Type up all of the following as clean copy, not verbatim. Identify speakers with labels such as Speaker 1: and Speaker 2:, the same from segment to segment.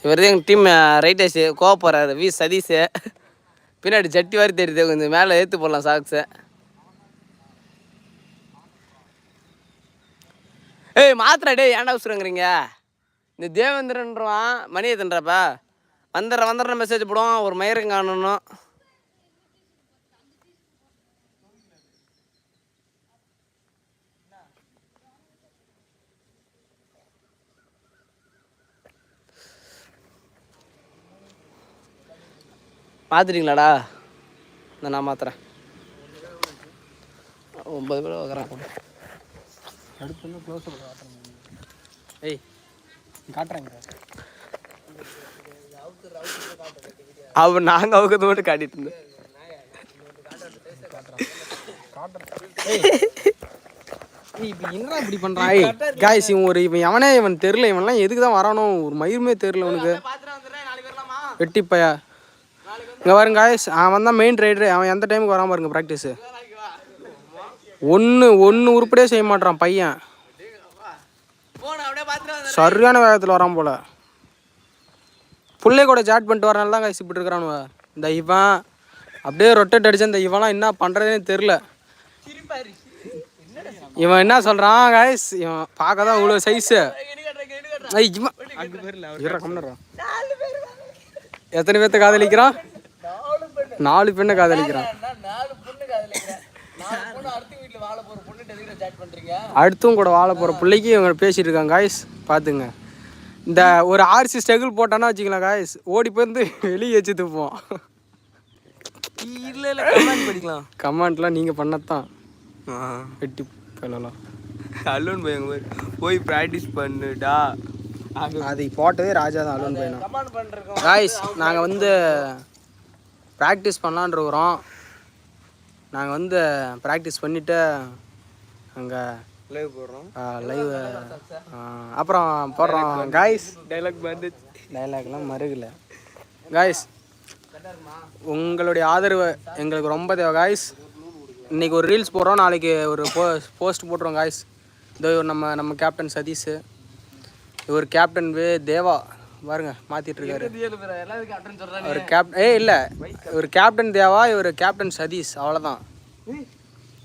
Speaker 1: இவர் தான் எங்கள் டீம் ரைட்டர்ஸு கோவப்படுறாரு வி சதீஷு. பின்னாடி ஜட்டி வாரி தெரியுது, கொஞ்சம் மேலே ஏற்று போடலாம் சாக்ஸை. ஏய் மாத்திரா டே, ஏன்டா உசுரங்கிறீங்க? இந்த தேவேந்திரன்றான் மணியை தின்றப்பா வந்துடுற மெசேஜ் போடுவோம். ஒரு மயிரம் காணணும். மாற்றிட்டீங்களாடா? நான் மாத்துறேன். 9 பேர் வைக்கிறேன்.
Speaker 2: அடுத்து க்ளோஸ் காட்டுறேன்.
Speaker 1: ஏய்
Speaker 2: காட்டுறேங்க.
Speaker 1: அவர் நாங்கள் அவுக்கிறது மட்டும் காட்டிட்டு இருந்தோம். இப்போ என்னடா இப்படி பண்ணுறான் காய்ஸ்? இவன் எவனே இவன் தெரில. இவன்லாம் எதுக்கு தான் வரானோ ஒரு மயிருமே தெரில இவனுக்கு. வெட்டிப்பையா இங்கே பாருங்க காய்ஸ், அவன் தான் மெயின் ரைடரு. அவன் எந்த டைமுக்கு வராமல் பாருங்க ப்ராக்டிஸு. ஒன்று உருப்படியே செய்ய மாட்டான் பையன். சரியான வேகத்தில் வரான் போல். பிள்ளை கூட சாட் பண்ணிட்டு வரனால தான் காய்ஸ் இப்படி இருக்கிறானுவ. இந்த இவன் அப்படியே ரொட்டேட் அடிச்சு இந்த இவன்லாம் என்ன பண்ணுறதுனே தெரில. இவன் என்ன சொல்கிறான் காய்ஸ், இவன் பார்க்க தான் இவ்வளோ சைஸு. எத்தனை பேர்த்த காதலிக்கிறான்? 4 பெண்ணை காதலிக்கிறான். அடுத்தும் கூட வாழ போகிற பிள்ளைக்கு இவங்க பேசிட்டு இருக்காங்க காய்ஸ். பார்த்துங்க, இந்த ஒரு ஆர்சி ஸ்ட்ரகிள் போட்டான்னா வச்சுக்கலாம் காய்ஸ், ஓடி போயிருந்து வெளியே வச்சு துப்போம். இல்லை கமெண்ட் படிக்கலாம். கமெண்ட்லாம் நீங்கள் பண்ணத்தான். வெட்டி பண்ணலாம். அலோன் போய் ப்ராக்டிஸ் பண்ணுடா. அது போட்டதே ராஜா தான். அலோன் போயிடும் காய்ஸ். நாங்கள் வந்து ப்ராக்டிஸ் பண்ணலான் இருக்கிறோம். நாங்கள் வந்து ப்ராக்டிஸ் பண்ணிவிட்டு அங்கே லைவ் போடுறோம். லைவ் அப்புறம் போடுறோம் காய்ஸ். டைலாக்லாம் மறுகலை காய்ஸ். உங்களுடைய ஆதரவு எங்களுக்கு ரொம்ப தேவை காய்ஸ். இன்றைக்கி ஒரு ரீல்ஸ் போடுறோம், நாளைக்கு ஒரு போஸ்ட் போட்டுருவோம் காய்ஸ். இதோ நம்ம கேப்டன் சதீஷு, இவர் கேப்டன் தேவா பாருங்க மாற்றிட்டு இருக்காரு. ஒரு இல்லை, இவர் கேப்டன் தேவா, இவர் கேப்டன் சதீஷ், அவ்வளோதான்.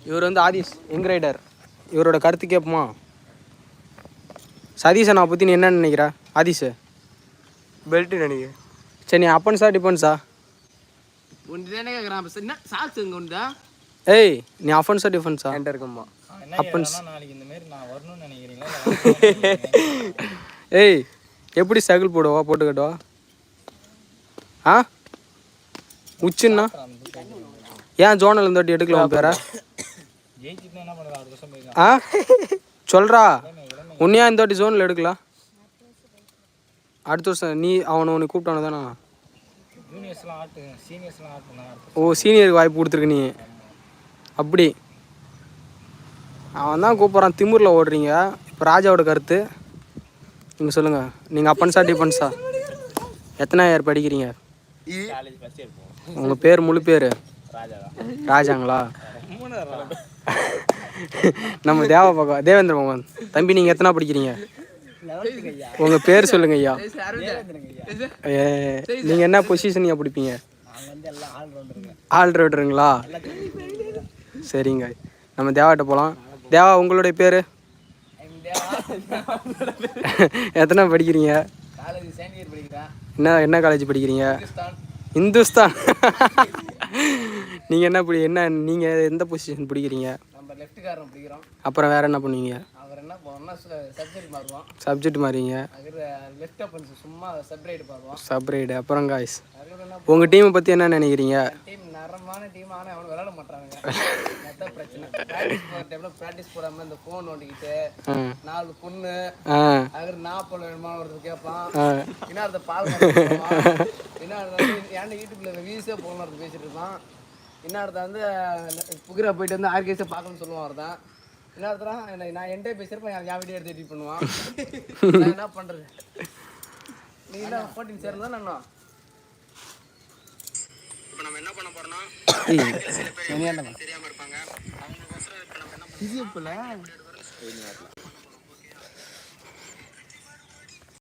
Speaker 1: இவர் வந்து ஆதிஷ் யங் ரைடர். இவரோட கருத்து கேட்போமா? சதீஷை நான் பற்றி நீ என்ன நினைக்கிற? ஆதிஷு பெல்ட்டு நினைக்கிறேன். சரி, நீ அப்பன்ஸா டிஃபன்ஸா? ஏய், நீ அஃபன்ஸா டிஃபன்ஸா? என்கிட்ட இருக்குமா அப்பன்ஸ். ஏய், எப்படி சைக்கிள் போடுவா? போட்டு கட்டுவா? ஆ உச்சுன்னா ஏன் ஜோனல் இந்த வாட்டி எடுக்கலாம் பேர? ஆ சொல்கிறா, உன்னையா இந்த வாட்டி ஜோனில் எடுக்கலாம்? அடுத்த வருஷம் நீ அவனை உன்னை கூப்பிட்டானு தானே? ஓ, சீனியருக்கு வாய்ப்பு கொடுத்துருக்கு நீ. அப்படி அவன் தான் கூப்பிட்றான். திமுரில் ஓடுறீங்க. இப்போ ராஜாவோட கருத்து நீங்கள் சொல்லுங்கள். நீங்கள் அப்பன்ஸா டிஃபன்ஸா? எத்தனை இயர் படிக்கிறீங்க? உங்கள் பேர் முழு பேர் ராஜாங்களா? நம்ம தேவேந்திர பகவான் தம்பி. நீங்கள் எத்தனை படிக்கிறீங்க? உங்கள் பேர் சொல்லுங்க ஐயா. நீங்கள் என்ன பொசிஷன் பிடிப்பீங்க? ஆல்ரவுண்டருங்களா? சரிங்க, நம்ம தேவாட்ட போகலாம். தேவா, உங்களுடைய பேர் எத்தனை படிக்கிறீங்க? என்ன காலேஜ் படிக்கிறீங்க? இந்துஸ்தான். நீங்கள் என்ன நீங்கள் எந்த பொசிஷன் பிடிக்கிறீங்க? அப்புறம் வேறு என்ன பண்ணுவீங்க? சப்ஜெக்ட் மாறுவீங்க. சப்ரைடு. அப்புறம் காய்ஸ், உங்கள் டீமை பற்றி என்ன நினைக்கிறீங்க? ப்ராக்டிஸ் போடாம இந்த ஃபோன் நோண்டிக்கிட்டு 4 பொண்ணு நாப்பல் வேணுமான்னு கேட்பான். இன்னொருத்த பால் ஏன்னா யூடியூப்ல வீஸே போகணும் பேசிட்டு இருப்பான். இன்னொருத்த வந்து புகிரா போயிட்டு வந்து ஆர்கேஸை பார்க்கணும்னு சொல்லுவான். ஒருத்தான் இன்னொருத்தரம் நான் என்கிட்ட பேசுகிறப்ப என் வீடியோ எடுத்து எடிட் பண்ணுவான். என்ன பண்ணுறது? நீ என்ன போட்டிங் சேர்ந்து தான் நான் இப்போ நம்ம என்ன பண்ண போறோம்னா தெரியாம இருப்பாங்க. அவங்களுக்கோசரம் இப்போ நம்ம என்ன